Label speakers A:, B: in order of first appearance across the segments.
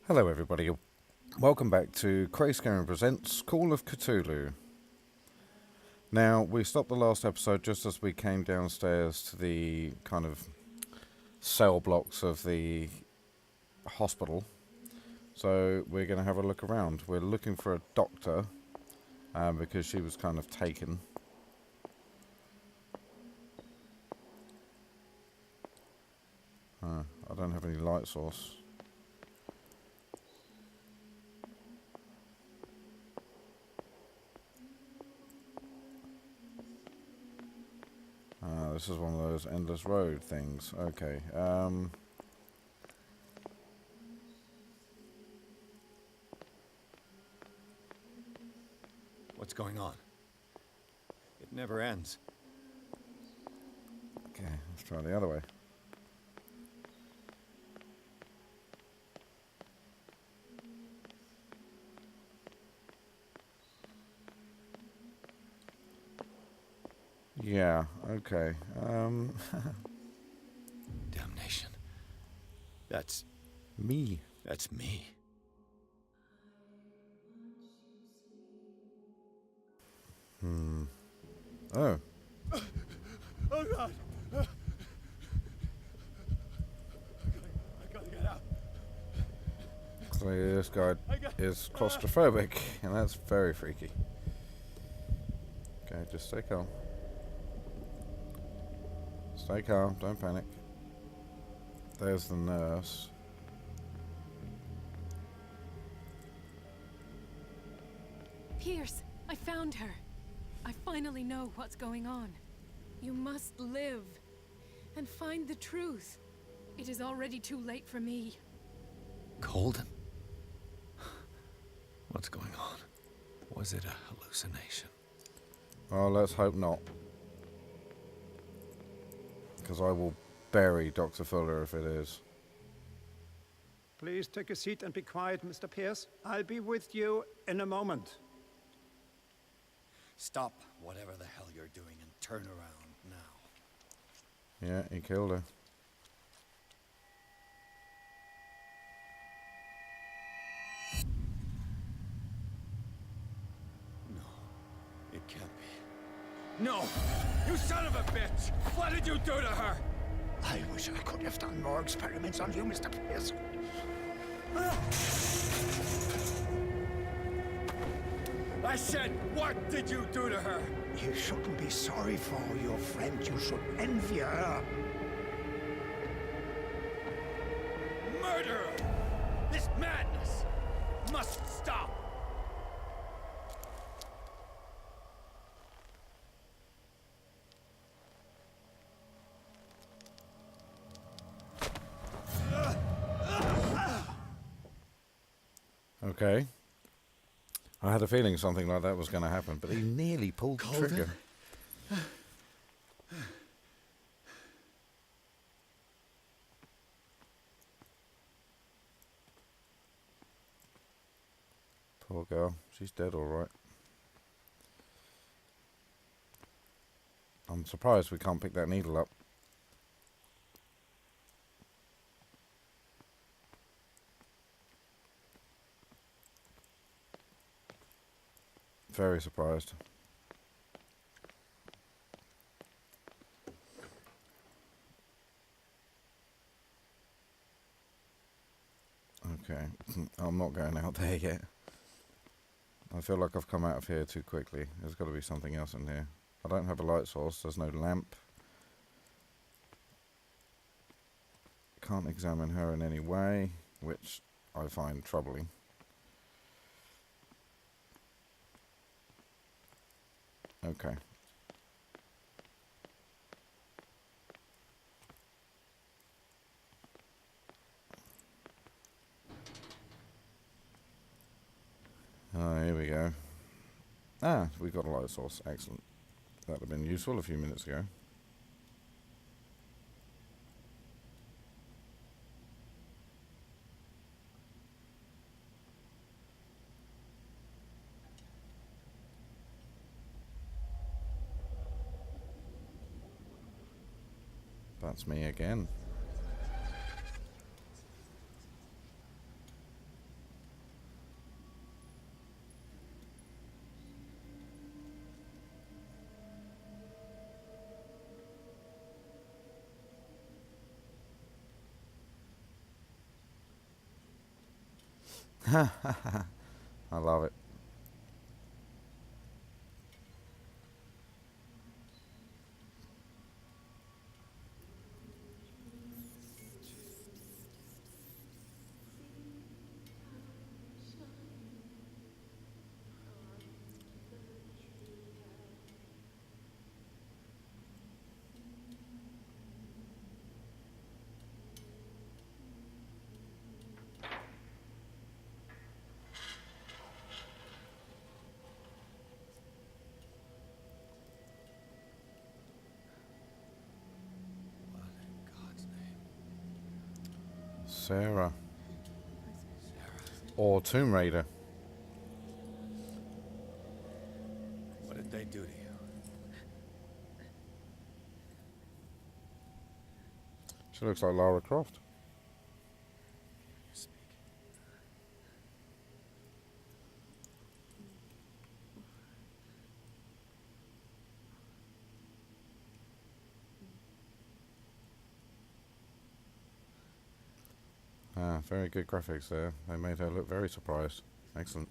A: Hello everybody, welcome back to Kraise Presents Call of Cthulhu. Now, we stopped the last episode just as we came downstairs to the kind of cell blocks of the hospital. So we're going to have a look around. We're looking for a doctor because she was kind of taken. I don't have any light source. This is one of those endless road things. Okay.
B: What's going on? It never ends.
A: Okay, let's try the other way. Yeah, okay.
B: Damnation. That's
A: Me.
B: me.
A: Oh.
B: Oh God! I gotta get out.
A: Clearly this guy is claustrophobic, and that's very freaky. Okay, just stay calm. Stay calm, don't panic. There's the nurse.
C: Pierce, I found her. I finally know what's going on. You must live and find the truth. It is already too late for me.
B: Colden? What's going on? Was it a hallucination?
A: Oh, let's hope not. Because I will bury Dr. Fuller if it is.
D: Please take a seat and be quiet, Mr. Pierce. I'll be with you in a moment.
E: Stop whatever the hell you're doing and turn around now.
A: Yeah, he killed her.
B: No, it can't be. No! You son of a bitch! What did you do to her?
E: I wish I could have done more experiments on you, Mr. Pierce.
B: I said, what did you do to her?
E: You shouldn't be sorry for your friend. You should envy her.
B: Murderer! This madness must stop!
A: Okay. I had a feeling something like that was going to happen, but he nearly pulled the trigger. Poor girl. She's dead all right. I'm surprised we can't pick that needle up. Very surprised. Okay, I'm not going out there yet. I feel like I've come out of here too quickly. There's got to be something else in here. I don't have a light source, there's no lamp. Can't examine her in any way, which I find troubling. Okay. Here we go. Ah, we got a light source. Excellent. That would have been useful a few minutes ago. That's me again. I love it.
E: What in God's name?
A: Sarah.
E: Sarah.
A: Or Tomb Raider.
E: What did they do to you?
A: She looks like Lara Croft.
E: Speak.
A: Ah, very good graphics there. They made her look very surprised. Excellent.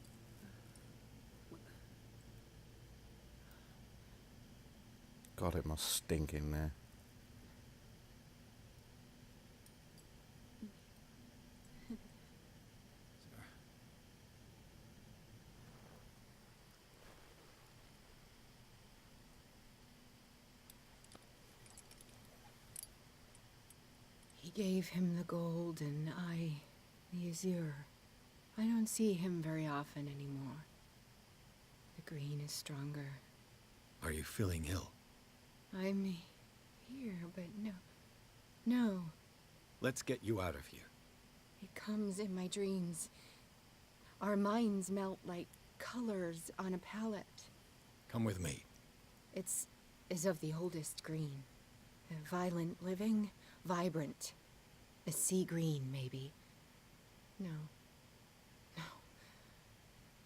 A: God, it must stink in there.
E: Sarah.
F: He gave him the gold and I, the azure. I don't see him very often anymore. The green is stronger.
E: Are you feeling ill?
F: I'm here, but no.
E: Let's get you out of here.
F: It comes in my dreams. Our minds melt like colors on a palette.
E: Come with me.
F: It's of the oldest green. A violent living, vibrant. A sea green, maybe. No.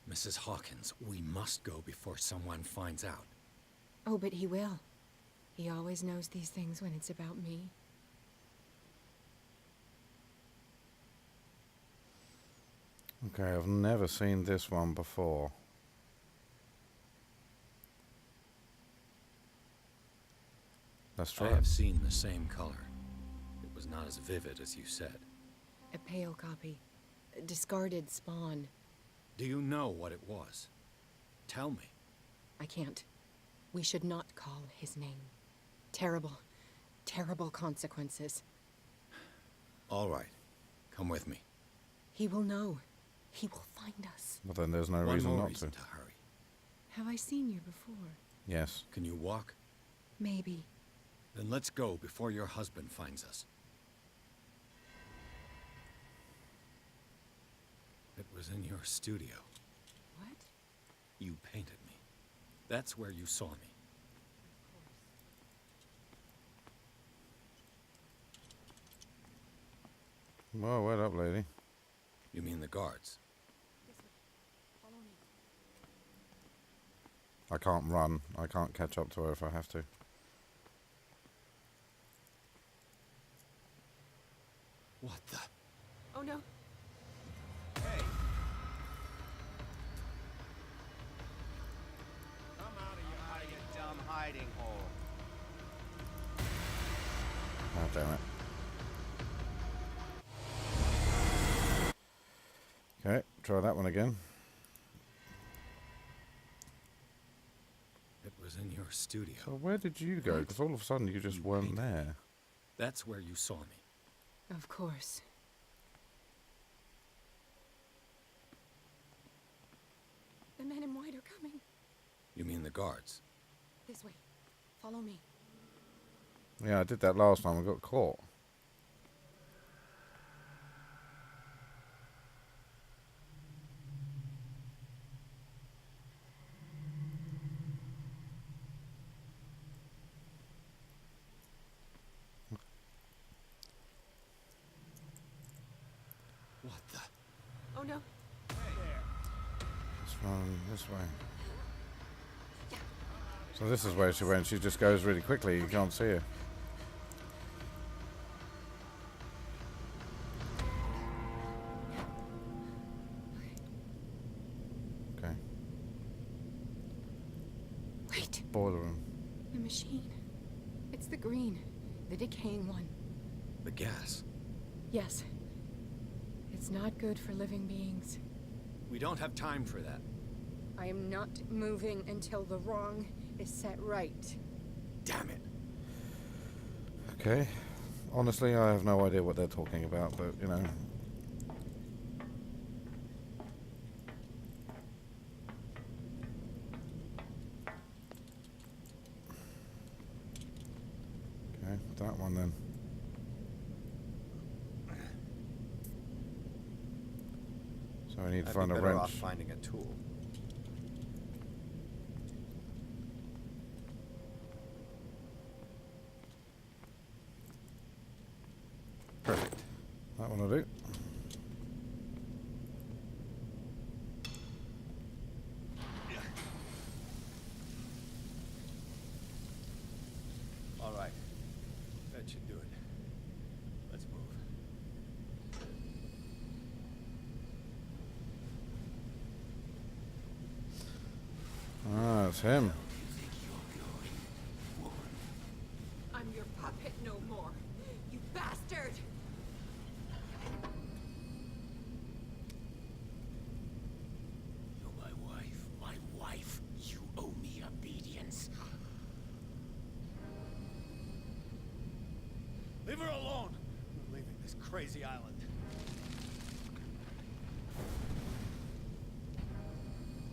E: Mrs. Hawkins, we must go before someone finds out.
F: Oh, but he will. He always knows these things when it's about me.
A: Okay, I've never seen this one before. That's
E: I
A: right.
E: have seen the same color. It was not as vivid as you said.
F: A pale copy. A discarded spawn.
E: Do you know what it was? Tell me.
F: I can't. We should not call his name. Terrible, terrible consequences.
E: All right. Come with me.
F: He will know. He will find us.
A: But then there's no
E: One
A: reason
E: more
A: not
E: reason
A: to.
E: to hurry.
F: Have I seen you before?
A: Yes.
E: Can you walk?
F: Maybe.
E: Then let's go before your husband finds us. It was in your studio.
F: What?
E: You painted me. That's where you saw me.
A: Well, wait up, lady.
E: You mean the guards?
A: I can't run. I can't catch up to her if I have to.
E: What the?
F: Oh no.
B: Hey! Come out of your dumb hiding hole.
A: Oh, damn it. Okay, try that one again.
E: It was in your studio.
A: So where did you go? Because all of a sudden you just
E: You
A: weren't
E: painted
A: there.
E: That's where you saw me.
F: Of course. The men in white are coming.
E: You mean the guards?
F: This way. Follow me.
A: Yeah, I did that last time. I got caught.
E: What the?
F: Oh no.
A: Let's run this way. So this is where she went. She just goes really quickly. You can't see her.
F: machine. It's the green, the decaying one.
E: The gas.
F: Yes. It's not good for living beings.
B: We don't have time for that.
F: I am not moving until the wrong is set right.
B: Damn it.
A: Okay. Honestly, I have no idea what they're talking about, but, you know. Okay, that one then. So I need to
E: I'd
A: find
E: be
A: a
E: better off
A: wrench.
E: finding a tool.
A: Perfect. That one will do.
B: All right. That should do it. Let's move.
A: Ah, it's him.
F: I'm your puppet no more, you bastard!
B: You're my wife. My wife. You owe me obedience. Leave her alone. We're leaving this crazy island.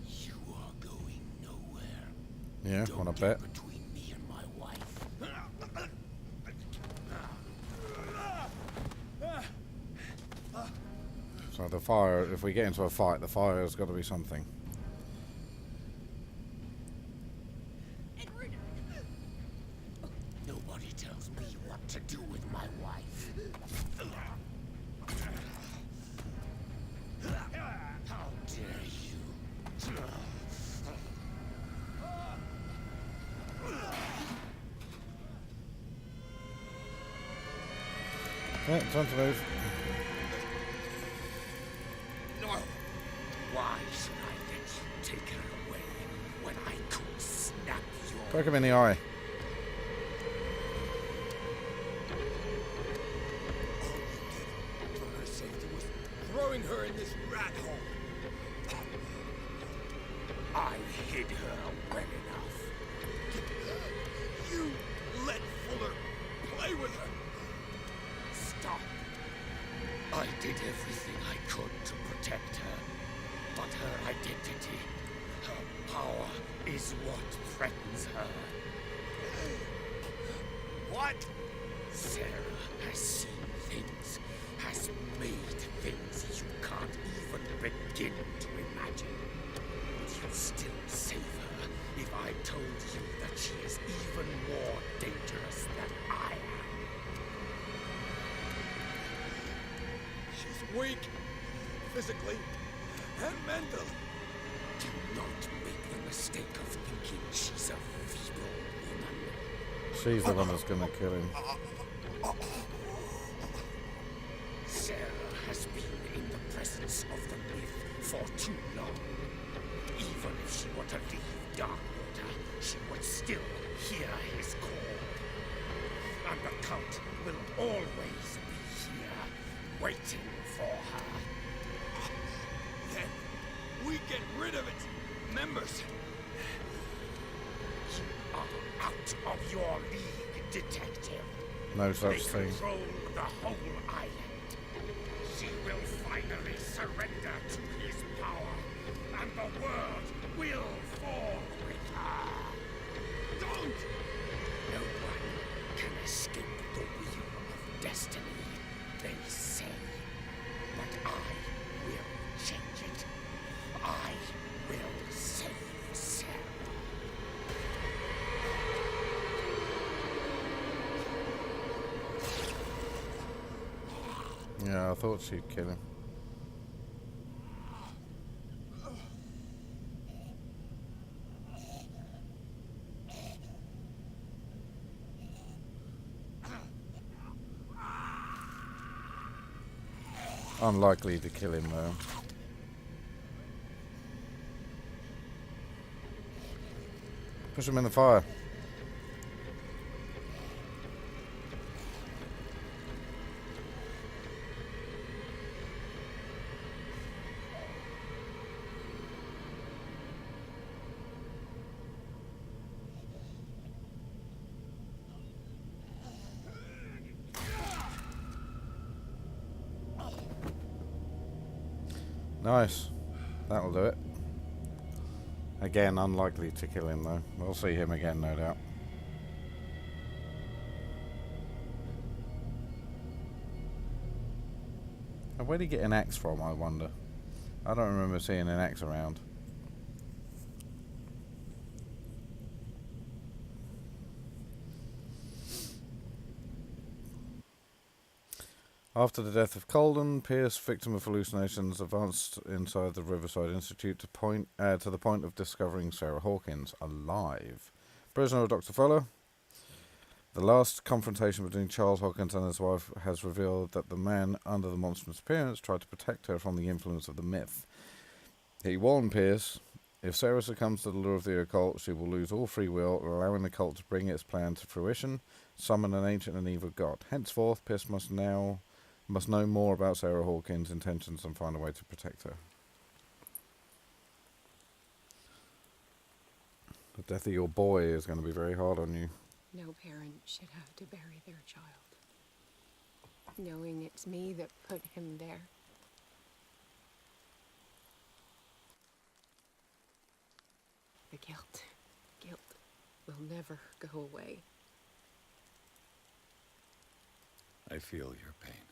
B: You are going nowhere.
A: Yeah,
B: Don't
A: wanna
B: get
A: bet.
B: between me and my wife.
A: So the fire, if we get into a fight, the fire has got to be something.
F: Edward!
B: Nobody tells me what to do with my wife. How dare you?
A: Yeah, time to move.
B: No! Why should I let you take her away when I could snap your...
A: Poke him in the eye.
B: For her safety was throwing her in this rat hole. I hid her well enough. You let Fuller play with her. Stop. I did everything I could to protect her. But her identity, her power, is what threatens her. What? Sarah has seen things, has made things you can't even begin to imagine. Would you still save her if I told you that she is even more dangerous than I am? She's weak, physically and mentally. Do not make the mistake of thinking she's a feeble woman.
A: She's the one that's gonna kill him.
B: Sarah has been in the presence of the myth for too long. Even if she were to leave Darkwater, she would still hear his call. And the Count will always be here, waiting for her. Then we get rid of its members. You are out of your league, detective.
A: No
B: They
A: such thing.
B: control the whole island. She will finally surrender to his power, and the world will fall with her. Don't! No one can escape the wheel of destiny, they say. But I will change it. I will save Sarah.
A: Yeah, I thought she'd kill him. Unlikely to kill him though. Push him in the fire. Nice. That'll do it. Again, unlikely to kill him though. We'll see him again, no doubt. And where'd he get an axe from, I wonder? I don't remember seeing an axe around. After the death of Colden, Pierce, victim of hallucinations, advanced inside the Riverside Institute to the point of discovering Sarah Hawkins alive. Prisoner of Dr. Fuller. The last confrontation between Charles Hawkins and his wife has revealed that the man under the monstrous appearance tried to protect her from the influence of the myth. He warned Pierce, if Sarah succumbs to the lure of the occult, she will lose all free will, allowing the cult to bring its plan to fruition, summon an ancient and evil god. Henceforth, Pierce must know more about Sarah Hawkins' intentions and find a way to protect her. The death of your boy is going to be very hard on you.
F: No parent should have to bury their child, knowing it's me that put him there. The guilt will never go away.
E: I feel your pain.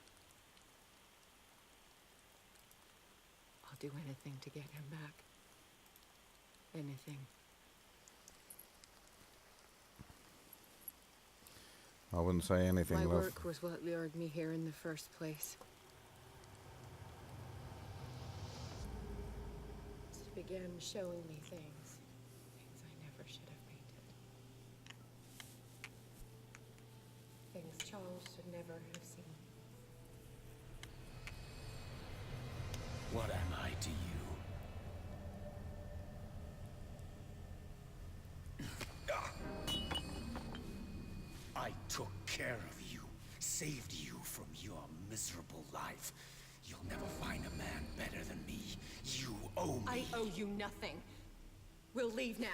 F: I'll do anything to get him back. Anything.
A: I wouldn't say anything,
F: My
A: love.
F: work was what lured me here in the first place. It began showing me things I never should have painted. Things Charles should never have seen.
B: What am I to you? I took care of you, saved you from your miserable life. You'll never find a man better than me. You owe me.
F: I owe you nothing. We'll leave now.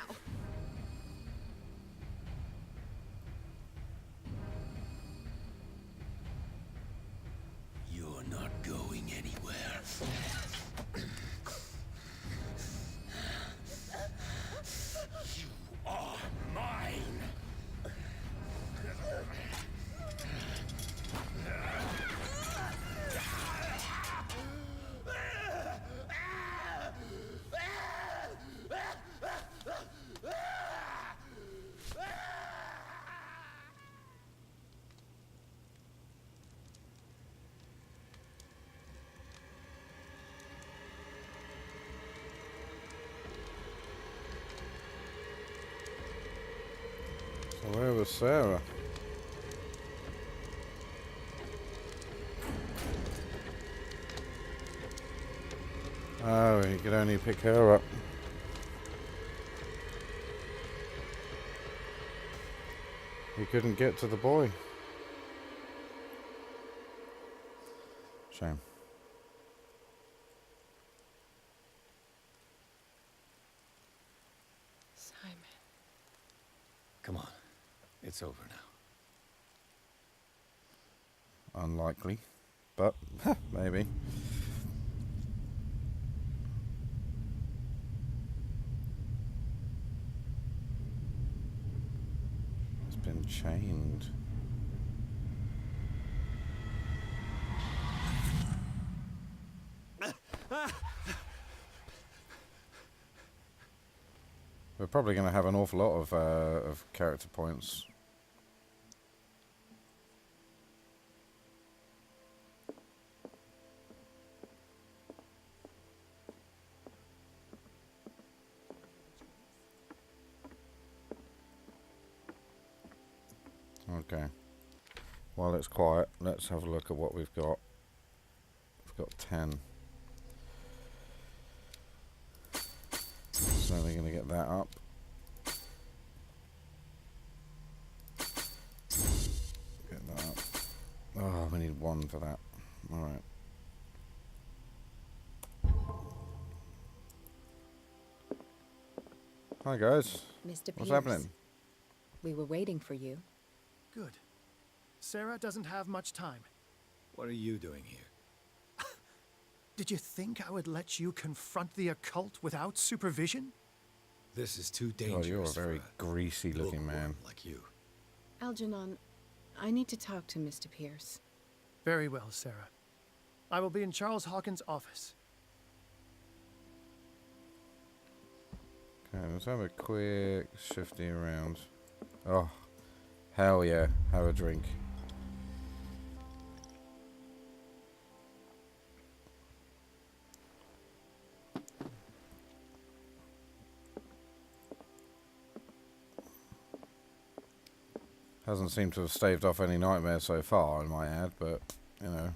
B: You're not going anywhere. You are mine.
A: So where was Sarah? Oh, he could only pick her up. He couldn't get to the boy. Shame.
F: Simon.
E: Come on. It's over now.
A: Unlikely, but maybe. It's been chained. We're probably going to have an awful lot of character points. Okay. While it's quiet, let's have a look at what we've got. We've got 10. So we're going to get that up. Get that up. Oh, we need 1 for that. Alright. Hi guys.
F: Mr. Pierce.
A: What's happening?
F: We were waiting for you.
G: Good. Sarah doesn't have much time.
E: What are you doing here?
G: Did you think I would let you confront the occult without supervision?
E: This is too
A: God,
E: dangerous.
A: you're a very
E: for
A: greasy-looking
E: bookworm
A: man.
E: like you.
F: Algernon, I need to talk to Mr. Pierce.
G: Very well, Sarah. I will be in Charles Hawkins' office.
A: Okay, let's have a quick shifty around. Oh, hell yeah. Have a drink. Hasn't seemed to have staved off any nightmares so far, I might add, but, you know.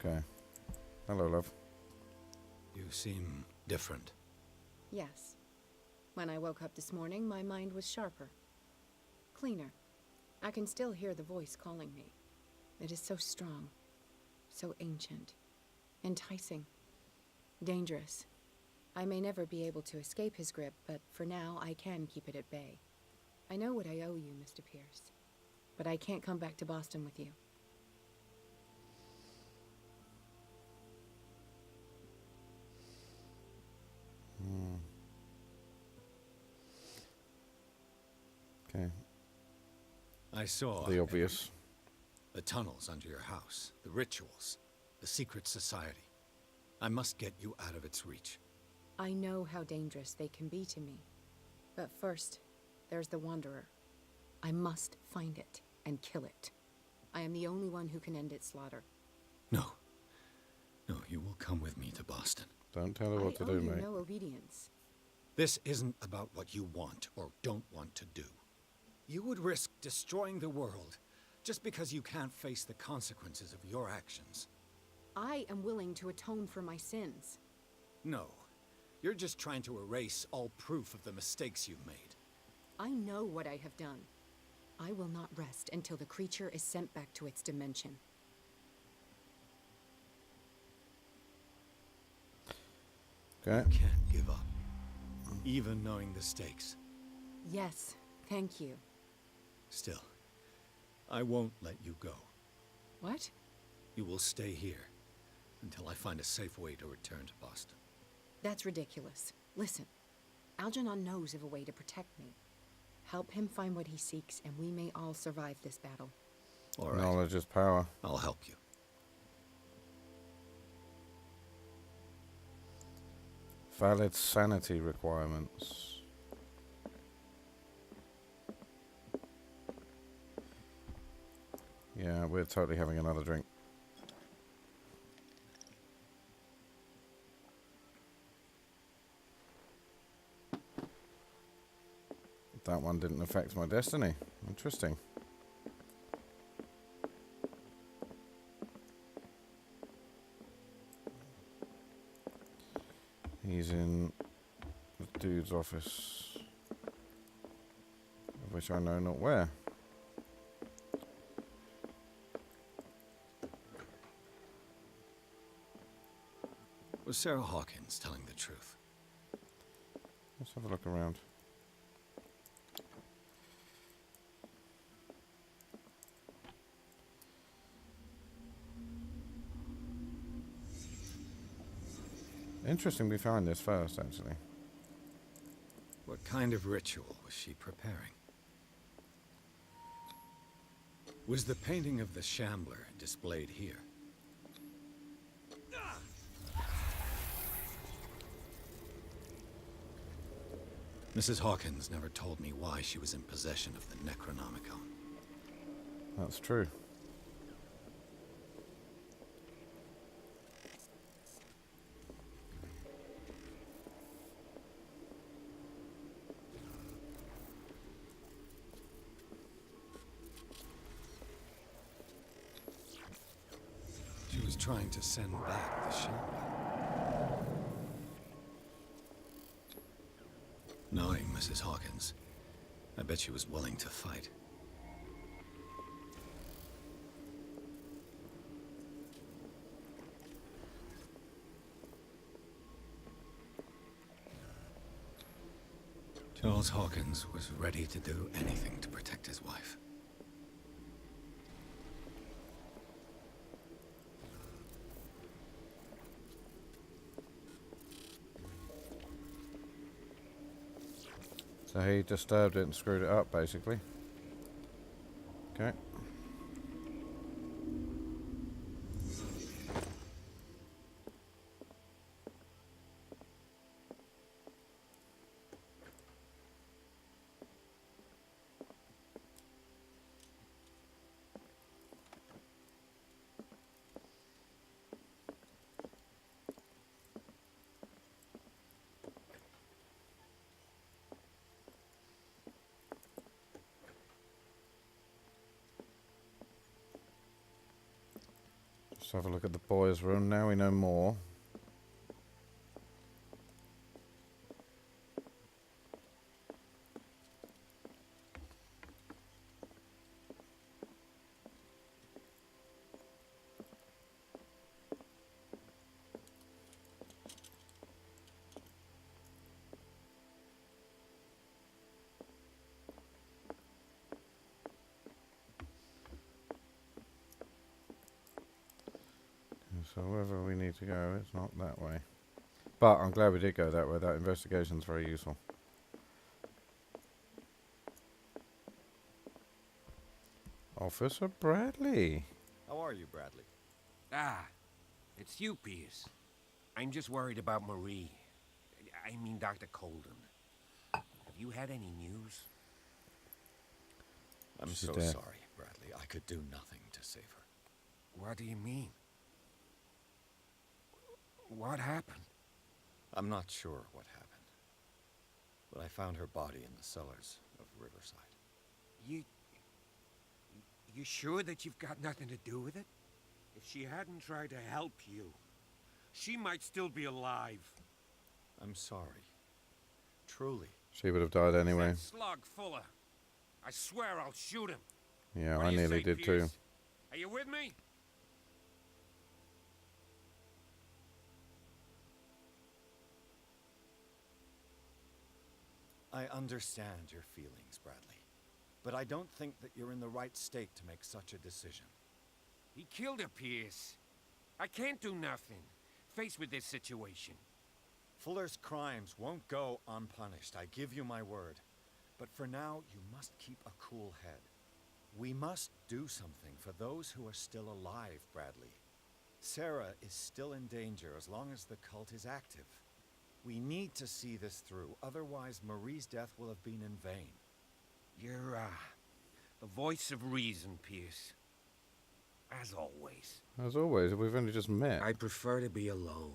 A: Okay. Hello, love.
E: You seem different.
F: Yes. When I woke up this morning, my mind was sharper. Cleaner. I can still hear the voice calling me. It is so strong. So ancient. Enticing. Dangerous. I may never be able to escape his grip, but for now, I can keep it at bay. I know what I owe you, Mr. Pierce. But I can't come back to Boston with you.
A: Okay.
E: I saw
A: The obvious.
E: the tunnels under your house, the rituals, the secret society. I must get you out of its reach.
F: I know how dangerous they can be to me. But first, there's the Wanderer. I must find it and kill it. I am the only one who can end its slaughter.
E: No. No, you will come with me to Boston.
A: Don't tell her what to
F: I owe
A: do,
F: you
A: mate.
F: no obedience.
E: This isn't about what you want or don't want to do. You would risk destroying the world just because you can't face the consequences of your actions.
F: I am willing to atone for my sins.
E: No. You're just trying to erase all proof of the mistakes you've made.
F: I know what I have done. I will not rest until the creature is sent back to its dimension.
A: Okay.
E: You can't give up, even knowing the stakes.
F: Yes, thank you.
E: Still, I won't let you go.
F: What?
E: You will stay here until I find a safe way to return to Boston.
F: That's ridiculous. Listen, Algernon knows of a way to protect me. Help him find what he seeks, and we may all survive this battle.
E: All right,
A: Knowledge is power.
E: I'll help you.
A: Valid sanity requirements. Yeah, we're totally having another drink. That one didn't affect my destiny. Interesting. He's in the dude's office, of which I know not where.
E: Was Sarah Hawkins telling the truth?
A: Let's have a look around. Interesting we find this first, actually.
E: What kind of ritual was she preparing? Was the painting of the Shambler displayed here? Mrs. Hawkins never told me why she was in possession of the Necronomicon.
A: That's true.
E: She was trying to send back the Shambler. Knowing Mrs. Hawkins, I bet she was willing to fight. Charles Hawkins was ready to do anything to protect his wife.
A: So he disturbed it and screwed it up, basically. Okay. Let's have a look at the boys' room. Now we know more. So wherever we need to go, it's not that way. But I'm glad we did go that way. That investigation's very useful. Officer Bradley.
H: How are you, Bradley?
I: Ah, it's you, Pierce. I'm just worried about Marie. I mean Dr. Colden. Have you had any news?
H: I'm
A: She's
H: so
A: dead.
H: sorry, Bradley. I could do nothing to save her.
I: What do you mean? What happened?
H: I'm not sure what happened. But I found her body in the cellars of Riverside.
I: You sure that you've got nothing to do with it? If she hadn't tried to help you, she might still be alive.
H: I'm sorry. Truly.
A: She would have died anyway.
I: That slug Fuller. I swear I'll shoot him.
A: Yeah,
I: What
A: I
I: do you
A: nearly
I: say,
A: did
I: Pierce?
A: too.
I: Are you with me?
H: I understand your feelings, Bradley. But I don't think that you're in the right state to make such a decision.
I: He killed her, Pierce. I can't do nothing, faced with this situation.
H: Fuller's crimes won't go unpunished, I give you my word. But for now, you must keep a cool head. We must do something for those who are still alive, Bradley. Sarah is still in danger as long as the cult is active. We need to see this through, otherwise Marie's death will have been in vain.
I: You're, the voice of reason, Pierce. As always.
A: As always, we've only just met.
I: I prefer to be alone.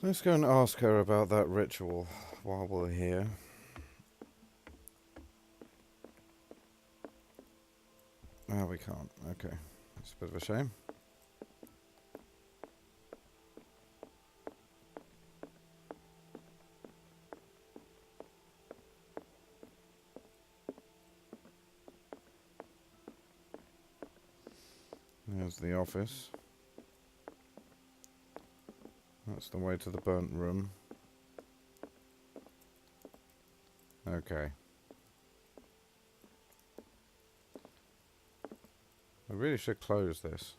A: Let's go and ask her about that ritual while we're here. Oh, we can't. Okay. It's a bit of a shame. There's the office. That's the way to the burnt room. Okay. I really should close this.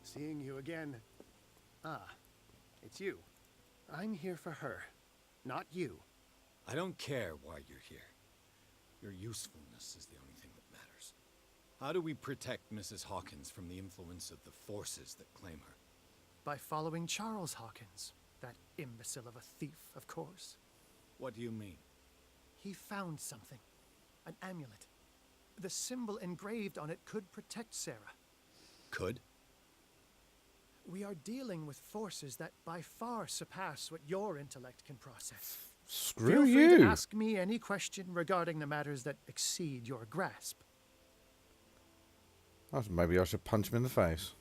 G: Seeing you again. Ah, it's you. I'm here for her, not you.
H: I don't care why you're here. Your usefulness is the only thing that matters. How do we protect Mrs. Hawkins from the influence of the forces that claim her?
G: By following Charles Hawkins, that imbecile of a thief, of course.
H: What do you mean?
G: He found something. An amulet. The symbol engraved on it could protect Sarah.
H: Could?
G: We are dealing with forces that by far surpass what your intellect can process.
A: Screw
G: Feel free to
A: you!
G: ask me any question regarding the matters that exceed your grasp.
A: Maybe I should punch him in the face.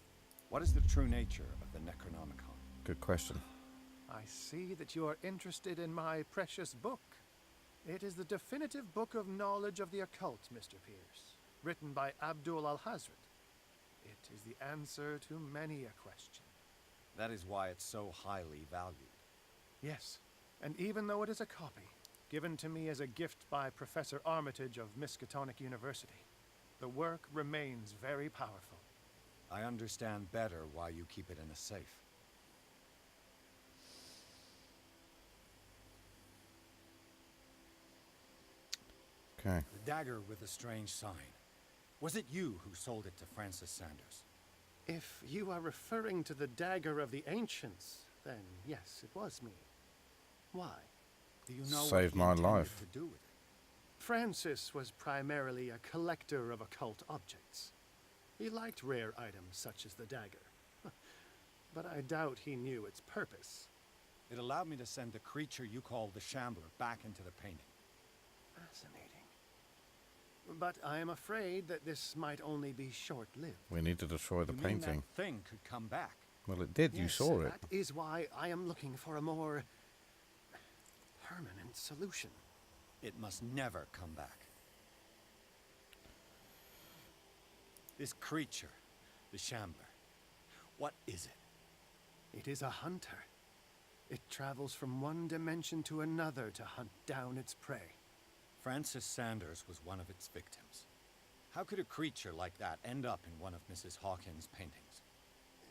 H: What is the true nature of the Necronomicon?
A: Good question.
G: I see that you are interested in my precious book. It is the definitive book of knowledge of the occult, Mr. Pierce, written by Abdul al-Hazred. It is the answer to many a question.
H: That is why it's so highly valued.
G: Yes, and even though it is a copy, given to me as a gift by Professor Armitage of Miskatonic University, the work remains very powerful.
H: I understand better why you keep it in a safe.
A: Okay.
H: The dagger with a strange sign. Was it you who sold it to Francis Sanders?
G: If you are referring to the dagger of the ancients, then yes, it was me. Why?
H: Do you know
A: Saved
H: what
A: my
H: he intended
A: life.
H: to do with it?
G: Francis was primarily a collector of occult objects. He liked rare items such as the dagger. But I doubt he knew its purpose.
H: It allowed me to send the creature you call the Shambler back into the painting.
G: Fascinating. But I am afraid that this might only be short-lived.
A: We need to destroy the
H: You mean
A: painting.
H: that thing could come back?
A: Well, it did. You
G: Yes,
A: saw it.
G: That is why I am looking for a more permanent solution.
H: It must never come back. This creature, the Shambler, what is it?
G: It is a hunter. It travels from one dimension to another to hunt down its prey.
H: Francis Sanders was one of its victims. How could a creature like that end up in one of Mrs. Hawkins' paintings?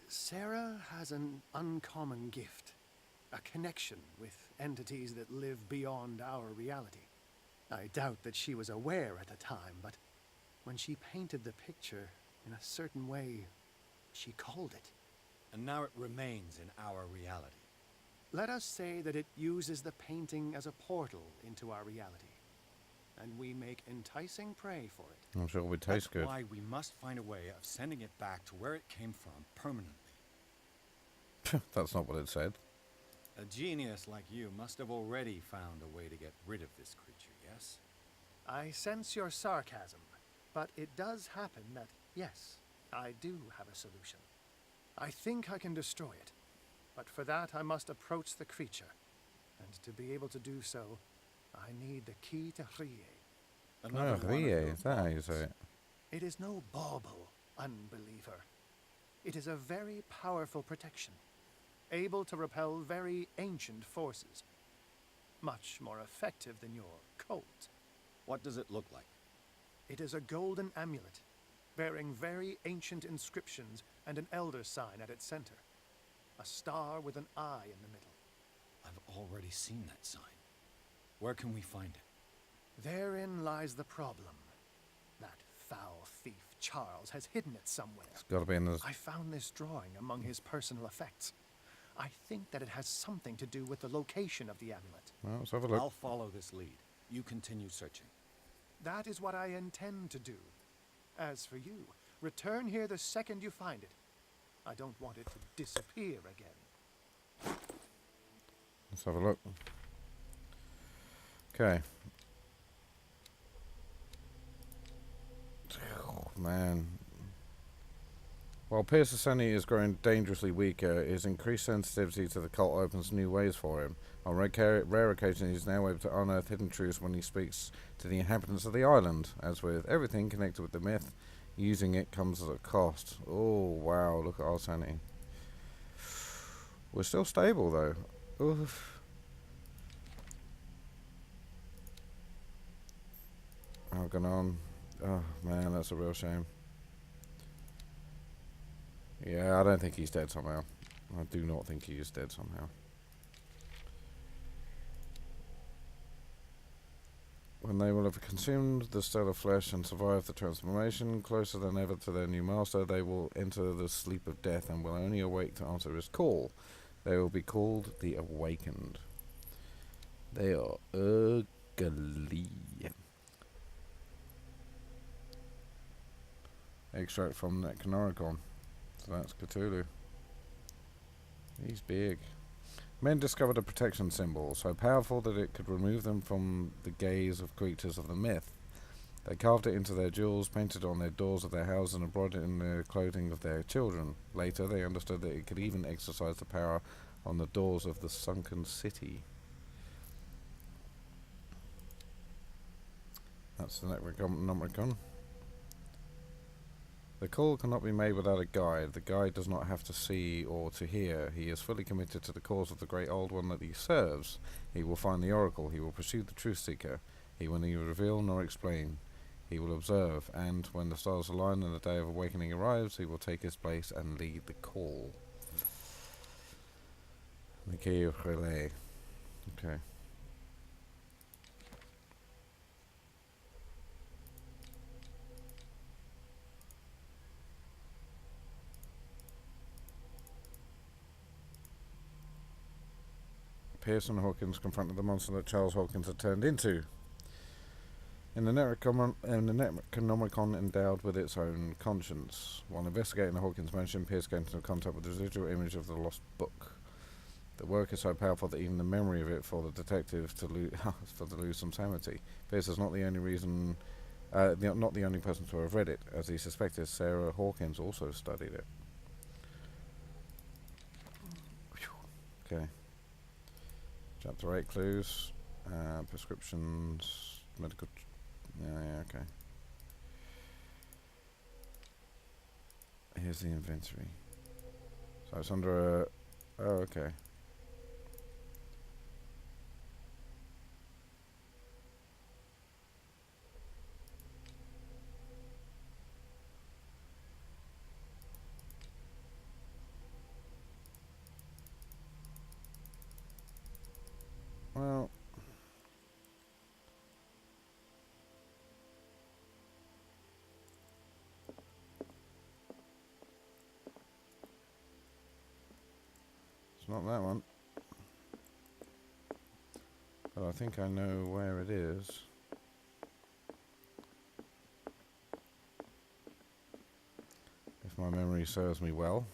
G: Sarah has an uncommon gift. A connection with entities that live beyond our reality. I doubt that she was aware at the time, but when she painted the picture in a certain way, she called it.
H: And now it remains in our reality.
G: Let us say that it uses the painting as a portal into our reality. And we make enticing prey for it.
A: I'm sure it would taste good.
H: That's why we must find a way of sending it back to where it came from permanently.
A: That's not what it said.
H: A genius like you must have already found a way to get rid of this creature, yes?
G: I sense your sarcasm, but it does happen that, yes, I do have a solution. I think I can destroy it, but for that I must approach the creature. And to be able to do so, I need the key to Kraise.
A: Oh, Rie, is that how you say it?
G: It is no bauble, unbeliever. It is a very powerful protection, able to repel very ancient forces. Much more effective than your cult.
H: What does it look like?
G: It is a golden amulet, bearing very ancient inscriptions and an elder sign at its center. A star with an eye in the middle.
H: I've already seen that sign. Where can we find it?
G: Therein lies the problem. That foul thief, Charles, has hidden it somewhere.
A: It's got to be in the...
G: I found this drawing among his personal effects. I think that it has something to do with the location of the amulet.
A: Well, let's have a look.
H: I'll follow this lead. You continue searching.
G: That is what I intend to do. As for you, return here the second you find it. I don't want it to disappear again.
A: Let's have a look. Okay. Oh, man. While Pierce's sanity is growing dangerously weaker, his increased sensitivity to the cult opens new ways for him. On rare occasions, he is now able to unearth hidden truths when he speaks to the inhabitants of the island. As with everything connected with the myth, using it comes at a cost. Oh, wow, look at our sanity. We're still stable, though. Oof. Oh, going on. Oh, man, that's a real shame. Yeah, I don't think he's dead somehow. I do not think he is dead somehow. When they will have consumed the stellar flesh and survived the transformation, closer than ever to their new master, they will enter the sleep of death and will only awake to answer his call. They will be called the Awakened. They are ugly. Extract from Necronomicon. So that's Cthulhu. He's big. Men discovered a protection symbol, so powerful that it could remove them from the gaze of creatures of the myth. They carved it into their jewels, painted it on their doors of their houses, and embroidered it in the clothing of their children. Later, they understood that it could even exercise the power on the doors of the sunken city. That's the Necronomicon. The call cannot be made without a guide. The guide does not have to see or to hear. He is fully committed to the cause of the great old one that he serves. He will find the oracle. He will pursue the truth seeker. He will neither reveal nor explain. He will observe, and when the stars align and the day of awakening arrives, he will take his place and lead the call. The key of relay. Okay. Pierce and Hawkins confronted the monster that Charles Hawkins had turned into. In the Necronomicon endowed with its own conscience. While investigating the Hawkins mansion, Pierce came into contact with the residual image of the lost book. The work is so powerful that even the memory of it for the detective to lose some sanity. Pierce is not the only reason, not the only person to have read it, as he suspected. Sarah Hawkins also studied it. Okay. Chapter 8 clues, prescriptions, medical. Yeah, okay. Here's the inventory. So it's under a. Oh, okay. Well. Not that one, but I think I know where it is. If my memory serves me well.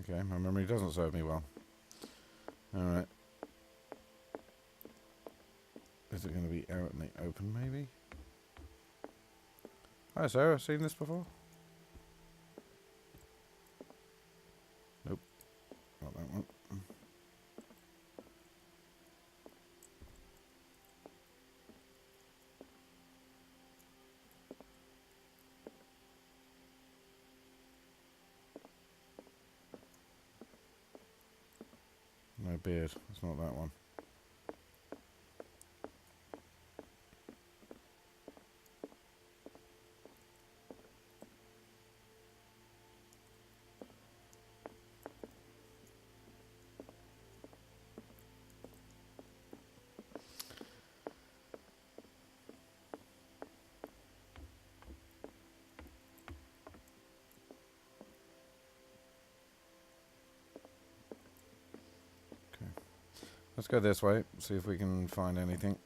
A: Okay, my memory doesn't serve me well. Alright. Is it going to be out in the open, maybe? Hi, Sarah. Seen this before? Nope. Not that one. No beard. It's not that one. Let's go this way, see if we can find anything.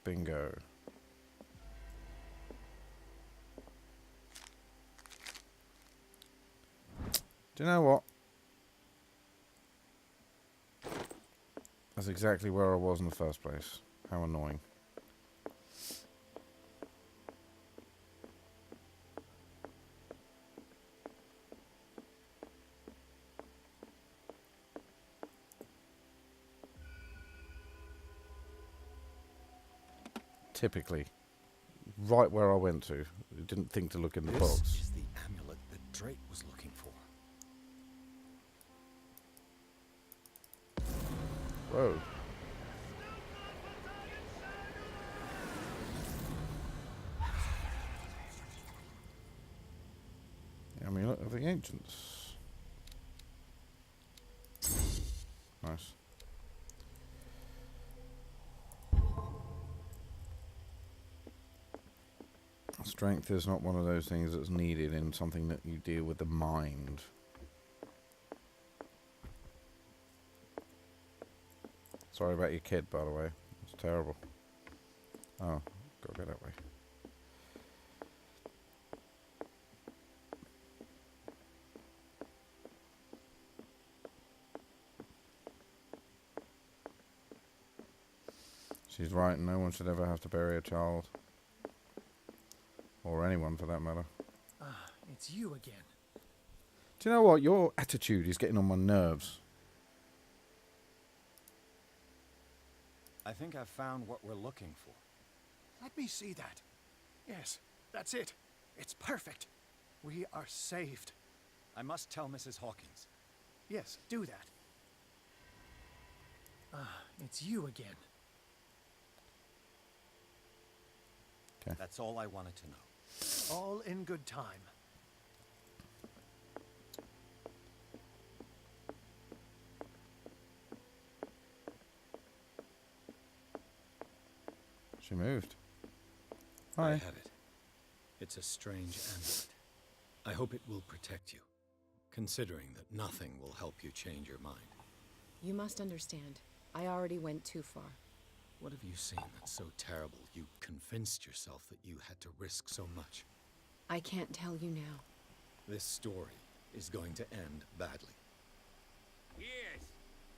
A: Bingo. Do you know what? That's exactly where I was in the first place. How annoying. Typically. Right where I went to. I didn't think to look in the box.
E: This is the amulet that Drake was looking for.
A: Whoa. The amulet of the ancients. Nice. Strength is not one of those things that's needed in something that you deal with the mind. Sorry about your kid, by the way. It's terrible. Oh, gotta go that way. She's right, no one should ever have to bury a child. Or anyone, for that matter.
G: Ah, it's you again.
A: Do you know what? Your attitude is getting on my nerves.
H: I think I've found what we're looking for.
G: Let me see that. Yes, that's it. It's perfect. We are saved.
H: I must tell Mrs. Hawkins.
G: Yes, do that. Ah, it's you again.
A: Okay.
H: That's all I wanted to know.
G: All in good time.
A: She moved.
E: I
A: Hi.
E: have it. It's a strange amulet. I hope it will protect you, considering that nothing will help you change your mind.
F: You must understand. I already went too far.
E: What have you seen that's so terrible you convinced yourself that you had to risk so much?
F: I can't tell you now.
E: This story is going to end badly.
I: Yes.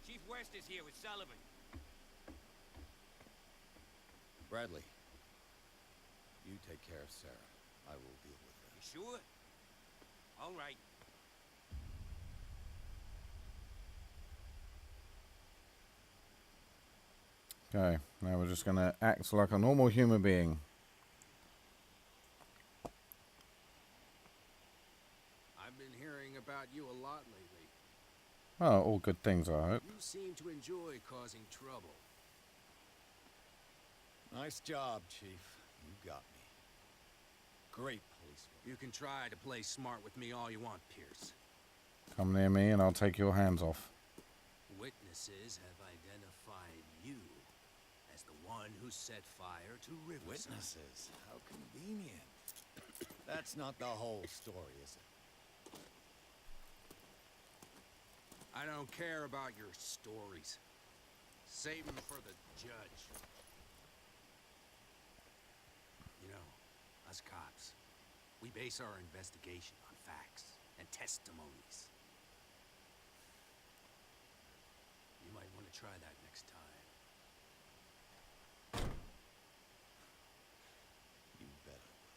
I: Chief West is here with Sullivan.
H: Bradley, you take care of Sarah. I will deal with her.
I: You sure? All right.
A: Okay, now we're just going to act like a normal human being.
J: I've been hearing about you a lot lately.
A: Oh, all good things, I hope.
J: You seem to enjoy causing trouble.
H: Nice job, Chief. You got me. Great policeman.
J: You can try to play smart with me all you want, Pierce.
A: Come near me and I'll take your hands off.
J: Witnesses have identified you as the one who set fire to Riverside.
H: Witnesses? How convenient. That's not the whole story, is it?
J: I don't care about your stories. Save them for the judge. You know, us cops, we base our investigation on facts and testimonies. You might want to try that next time.
H: You bet I will.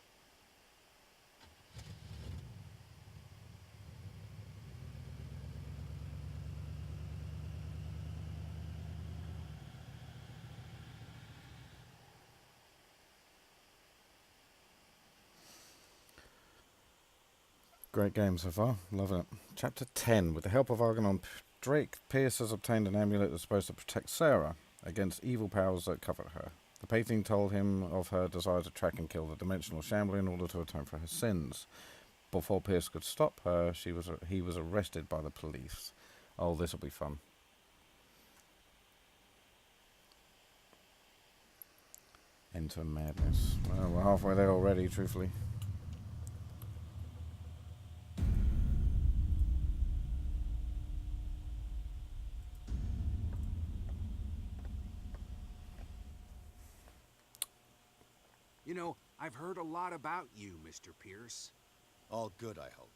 A: Great game so far. Loving it. Chapter 10. With the help of Argonon Drake, Pierce has obtained an amulet that's supposed to protect Sarah against evil powers that covet her. The painting told him of her desire to track and kill the dimensional shambler in order to atone for her sins. Before Pierce could stop her, he was arrested by the police. Oh, this will be fun. Enter madness. Well, we're halfway there already, truthfully.
J: You know, I've heard a lot about you, Mr. Pierce.
H: All good, I hope.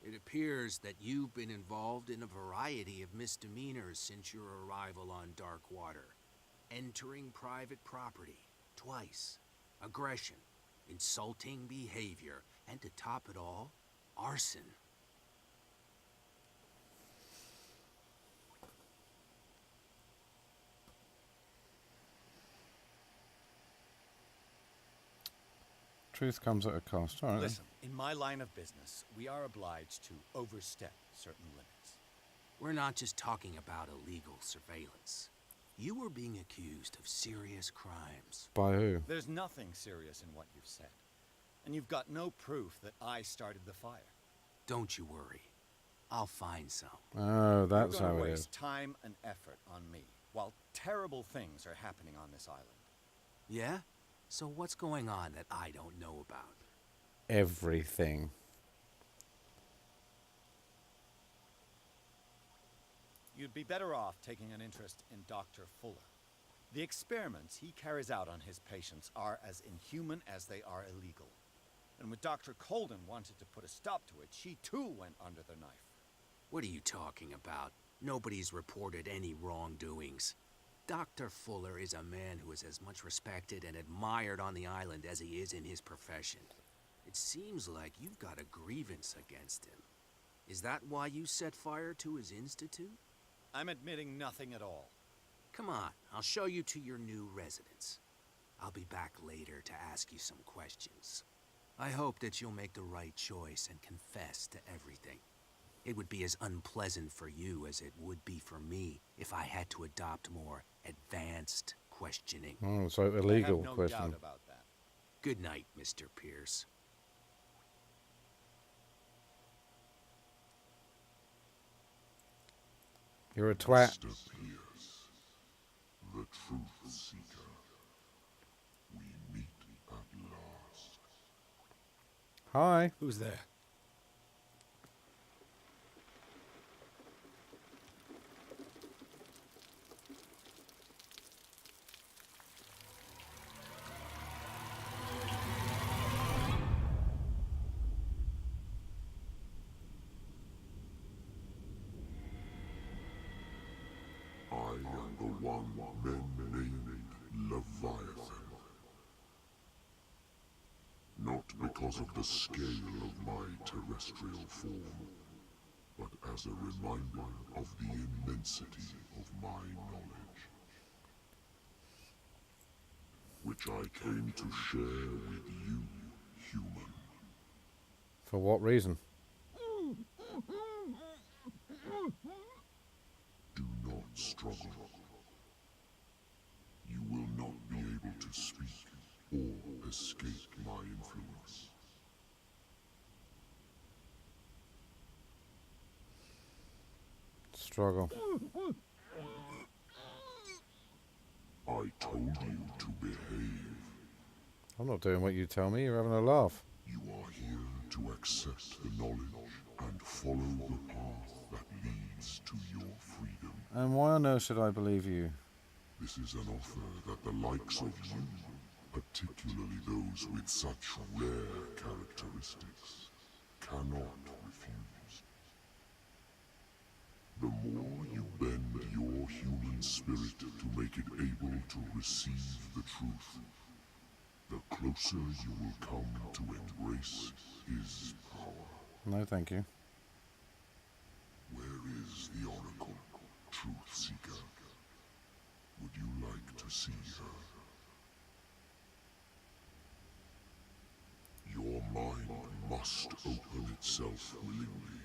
J: It appears that you've been involved in a variety of misdemeanors since your arrival on Darkwater. Entering private property, twice. Aggression, insulting behavior, and to top it all, arson.
A: Truth comes at a cost. All right.
H: Listen, in my line of business, we are obliged to overstep certain limits.
J: We're not just talking about illegal surveillance. You were being accused of serious crimes.
A: By who?
H: There's nothing serious in what you've said. And you've got no proof that I started the fire.
J: Don't you worry. I'll find some.
A: Oh, that's
H: You're gonna
A: how it
H: waste
A: is.
H: time and effort on me, while terrible things are happening on this island.
J: Yeah? So what's going on that I don't know about?
A: Everything.
H: You'd be better off taking an interest in Dr. Fuller. The experiments he carries out on his patients are as inhuman as they are illegal. And when Dr. Colden wanted to put a stop to it, she too went under the knife.
J: What are you talking about? Nobody's reported any wrongdoings. Dr. Fuller is a man who is as much respected and admired on the island as he is in his profession. It seems like you've got a grievance against him. Is that why you set fire to his institute?
H: I'm admitting nothing at all.
J: Come on, I'll show you to your new residence. I'll be back later to ask you some questions. I hope that you'll make the right choice and confess to everything. It would be as unpleasant for you as it would be for me if I had to adopt more advanced questioning.
A: Oh, so illegal
H: I have no
A: question.
H: doubt about that.
J: Good night, Mr. Pierce.
A: You're a twat.
B: Mr. Pierce, the truth seeker. We meet at last.
A: Hi.
E: Who's there?
B: I am the one men named Leviathan. Not because of the scale of my terrestrial form, but as a reminder of the immensity of my knowledge, which I came to share with you, human.
A: For what reason?
B: Do not struggle. You will not be able to speak or escape my influence.
A: Struggle.
B: I told you to behave.
A: I'm not doing what you tell me. You're having a laugh.
B: You are here to accept the knowledge and follow the path that leads to your freedom.
A: And why on earth should I believe you?
B: This is an offer that the likes of you, particularly those with such rare characteristics, cannot refuse. The more you bend your human spirit to make it able to receive the truth, the closer you will come to embrace his power.
A: No, thank you.
B: Where is the Oracle, Truth Seeker? Would you like to see her? Your mind must open itself willingly,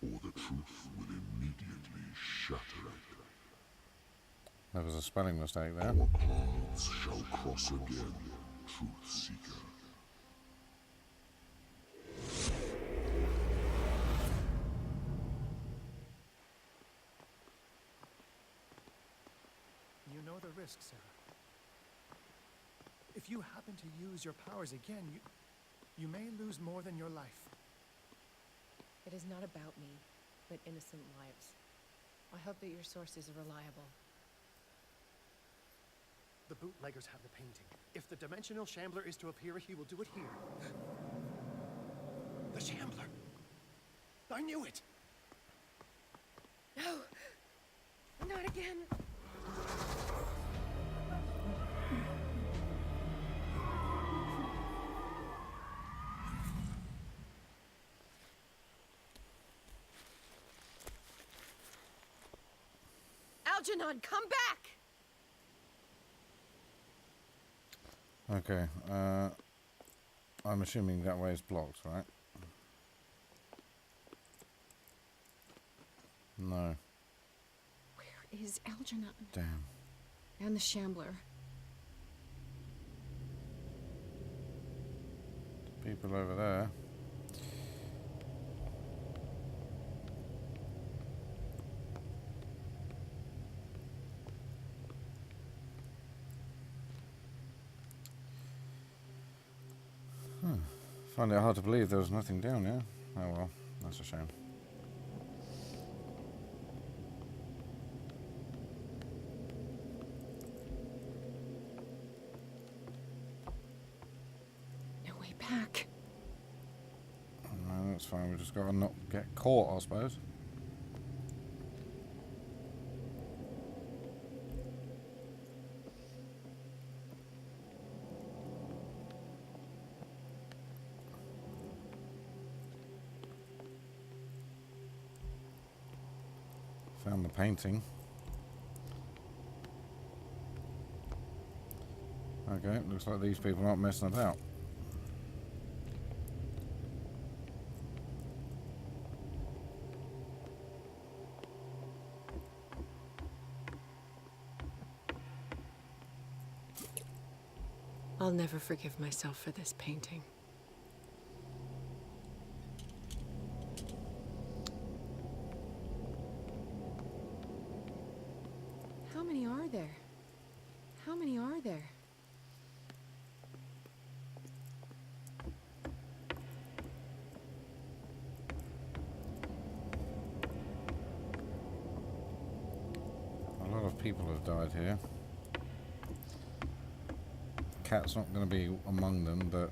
B: or the truth will immediately shatter it.
A: There was a spelling mistake there.
B: Our paths shall cross again, Truth Seeker.
G: You know the risk, Sarah. If you happen to use your powers again, you may lose more than your life.
F: It is not about me, but innocent lives. I hope that your sources are reliable.
G: The bootleggers have the painting. If the dimensional shambler is to appear, he will do it here. The shambler! I knew it!
C: No! Not again! Algernon, come back!
A: Okay, I'm assuming that way is blocked, right? No.
F: Where is Algernon?
A: Damn.
F: And the Shambler.
A: People over there. Find it hard to believe there was nothing down here. Oh well, that's a shame.
F: No way back.
A: No, that's fine. We just gotta not get caught, I suppose. Found the painting. Okay, looks like these people aren't messing about.
F: I'll never forgive myself for this painting. How many are there? How many are there?
A: A lot of people have died here. Cat's not going to be among them, but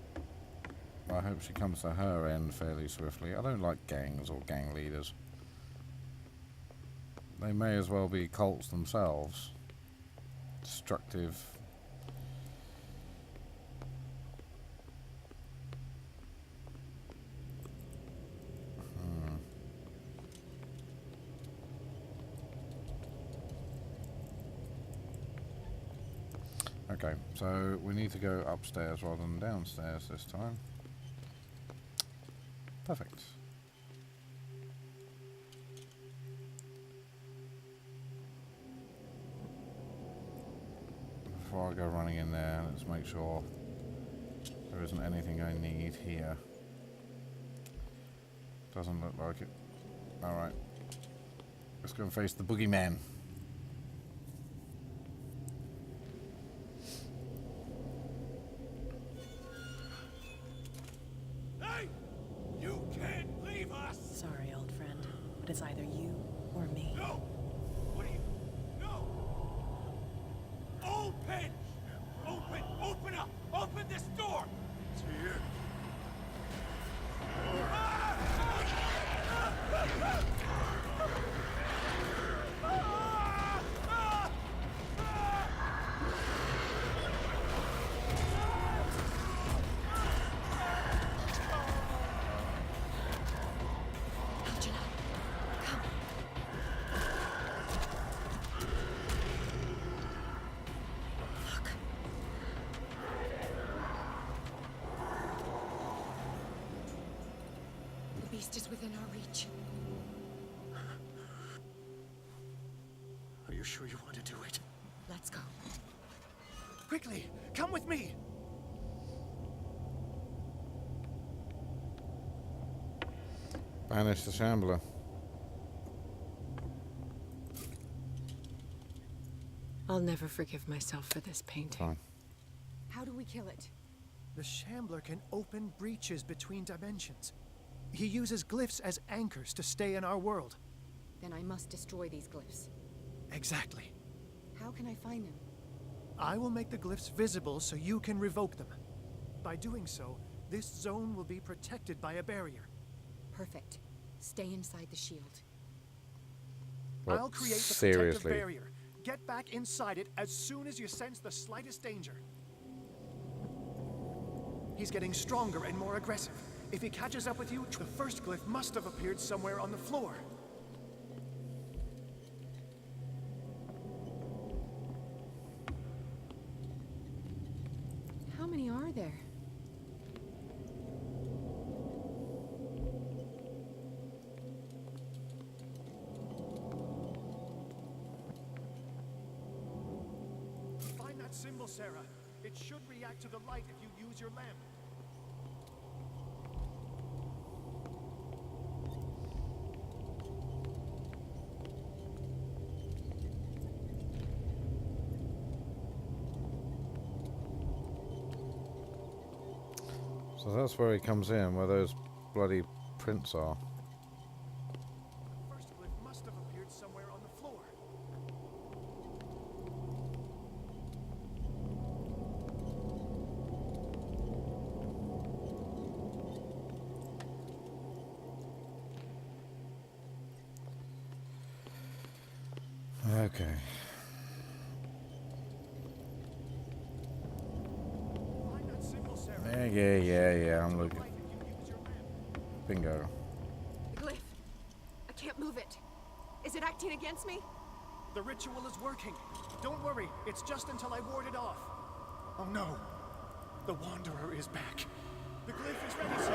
A: I hope she comes to her end fairly swiftly. I don't like gangs or gang leaders. They may as well be cults themselves. Destructive. Okay, so we need to go upstairs rather than downstairs this time. Perfect. Before I go running in there, let's make sure there isn't anything I need here. Doesn't look like it. Alright. Let's go and face the boogeyman.
K: Sorry, old friend, but it's either you or me.
B: No! What are you? No! Open! Open! Open up! Open this door! It's here.
F: The beast is within our reach.
G: Are you sure you want to do it?
F: Let's go.
G: Quickly, come with me!
A: Banish the Shambler.
F: I'll never forgive myself for this painting.
A: Fine.
F: How do we kill it?
G: The Shambler can open breaches between dimensions. He uses glyphs as anchors to stay in our world.
F: Then I must destroy these glyphs.
G: Exactly.
F: How can I find them?
G: I will make the glyphs visible so you can revoke them. By doing so, this zone will be protected by a barrier.
F: Perfect. Stay inside the shield.
A: What?
G: I'll create the
A: Seriously?
G: protective barrier. Get back inside it as soon as you sense the slightest danger. He's getting stronger and more aggressive. If he catches up with you, the first glyph must have appeared somewhere on the floor.
F: How many are there?
G: Find that symbol, Sarah. It should react to the light if you use your lamp.
A: So that's where he comes in, where those bloody prints are.
G: The first glyph must have appeared somewhere on the floor.
A: Okay.
G: Find that symbol, Sarah.
A: Yeah, I'm looking. Bingo.
F: The glyph. I can't move it.
L: Is it acting against me?
G: The ritual is working. Don't worry, it's just until I ward it off. Oh no. The Wanderer is back. The glyph is ready, sir.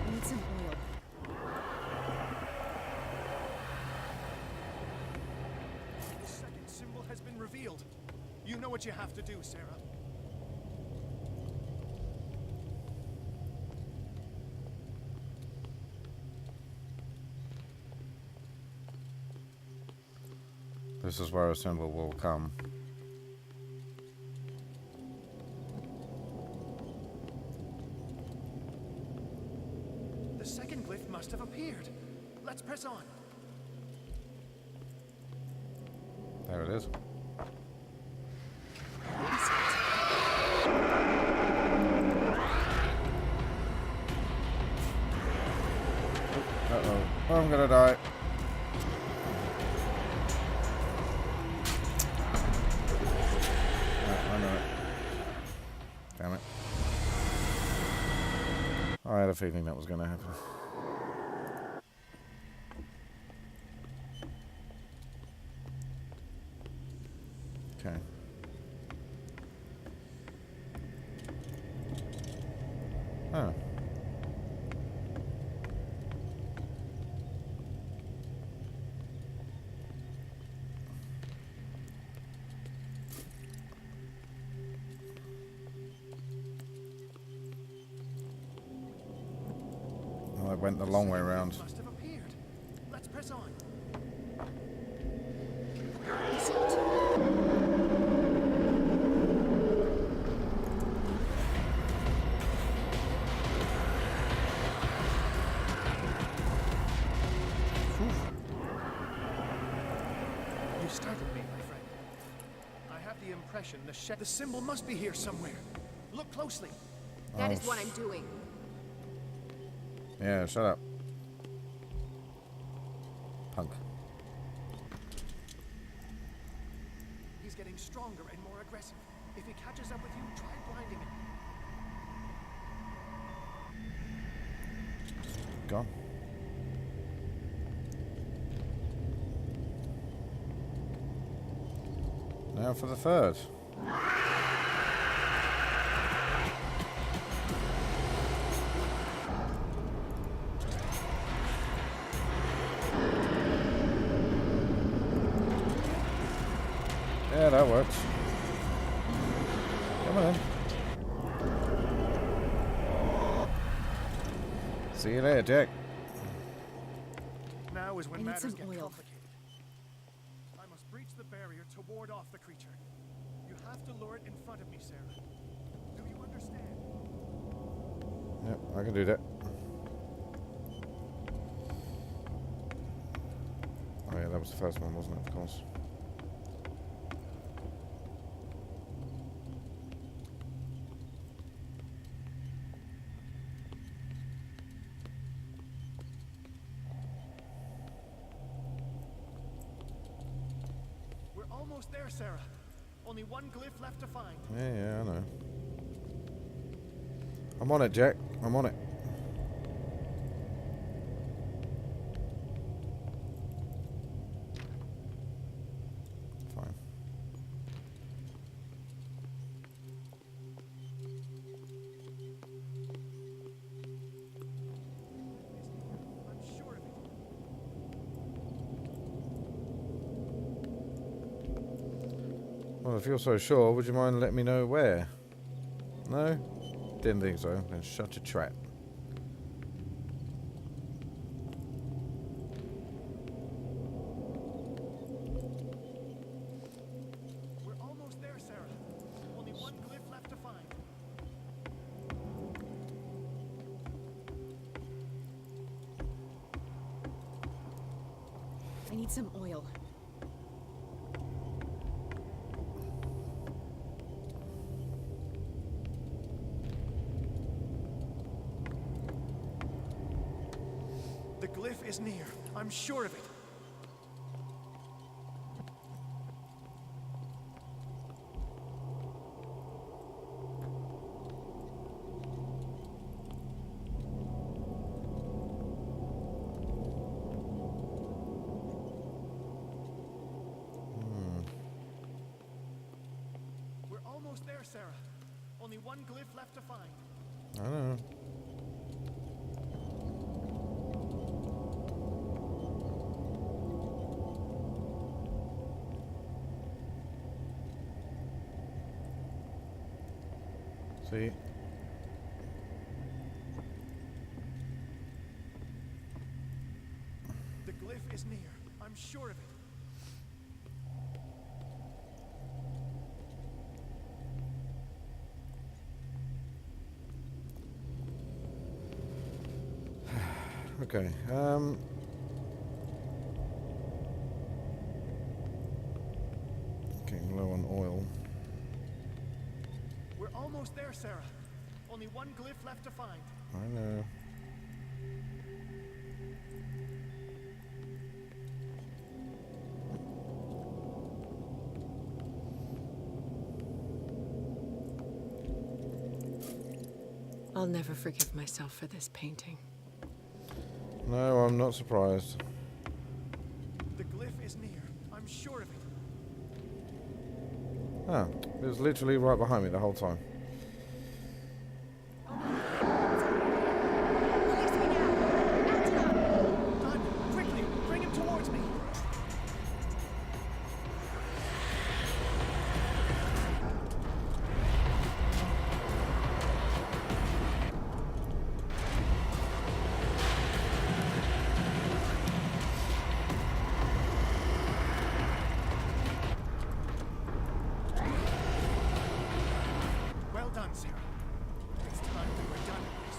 F: I need some oil.
G: The second symbol has been revealed. You know what you have to do, Sarah.
A: This is where a symbol will come.
G: The second glyph must have appeared. Let's press on.
A: There it is. Uh-oh. I'm gonna die. I know it. Damn it. I had a feeling that was gonna happen. Okay. Oh. Well, I went the long way around.
G: Must have appeared. Let's press on. You startled me, my friend. I have the impression the symbol must be here somewhere. Look closely.
L: That is what I'm doing.
A: Yeah, shut up. Punk.
G: He's getting stronger and more aggressive. If he catches up with you, try blinding him.
A: Gone. Now for the third. Yeah, that works. Come on. See you later, Jack.
G: Now is when
F: I need
G: matters
F: some
G: get
F: oil.
G: complicated. I must breach the barrier to ward off the creature. You have to lure it in front of me, Sarah. Do you understand?
A: Yep, I can do that. Oh yeah, that was the first one, wasn't it? Of course.
G: We're almost there, Sarah. Only one glyph left to find.
A: Yeah, I know. I'm on it, Jack. I'm on it. Fine.
G: I'm sure of it.
A: Well, if you're so sure, would you mind letting me know where? No? Didn't think so. Then shut your trap.
G: We're almost there, Sarah. Only one glyph left to find.
F: I need some oil.
G: The glyph is near. I'm sure of it. almost there, Sarah. Only one glyph left to find.
A: I know. See?
G: The glyph is near. I'm sure of it.
A: Okay, getting low on oil.
G: We're almost there, Sarah. Only one glyph left to find.
A: I know.
F: I'll never forgive myself for this painting.
A: No, I'm not surprised.
G: The glyph is near. I'm sure of it.
A: Ah, it was literally right behind me the whole time.
G: Done. Quickly, bring him towards me. Well done, Sarah. It's time we were done with this.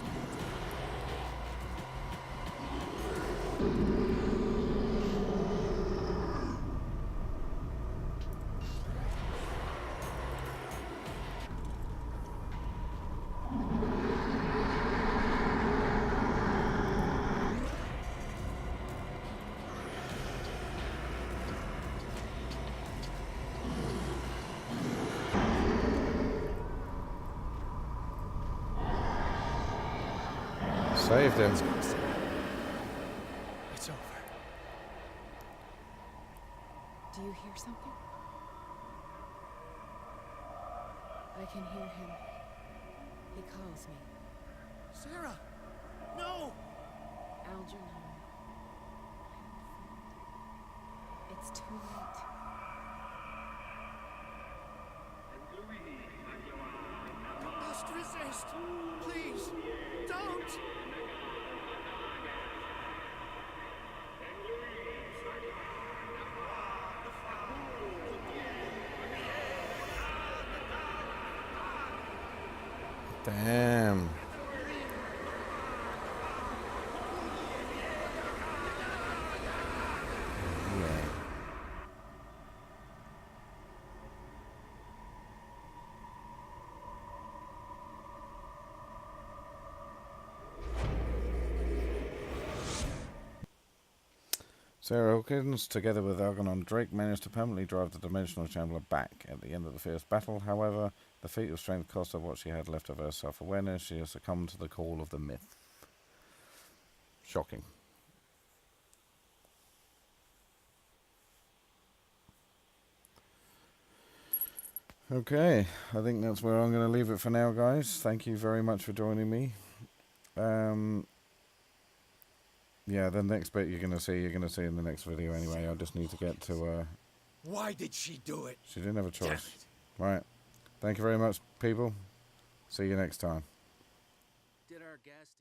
A: Saved him.
G: It's over.
F: Do you hear something? I can hear him. He calls me.
G: Sarah! No!
F: Algernon. It's too late.
G: You must resist. Please, don't!
A: Damn. Yeah. Sarah Hawkins, together with Algernon Drake, managed to permanently drive the Dimensional Chandler back. At the end of the fierce battle, however, the feat of strength cost her what she had left of her self-awareness. She has succumbed to the call of the myth. Shocking. Okay, I think that's where I'm going to leave it for now, guys. Thank you very much for joining me. Yeah, the next bit you're going to see in the next video anyway. I just need to get to...
H: Why did she do it?
A: She didn't have a choice. Right. Thank you very much, people. See you next time.
J: Did our guest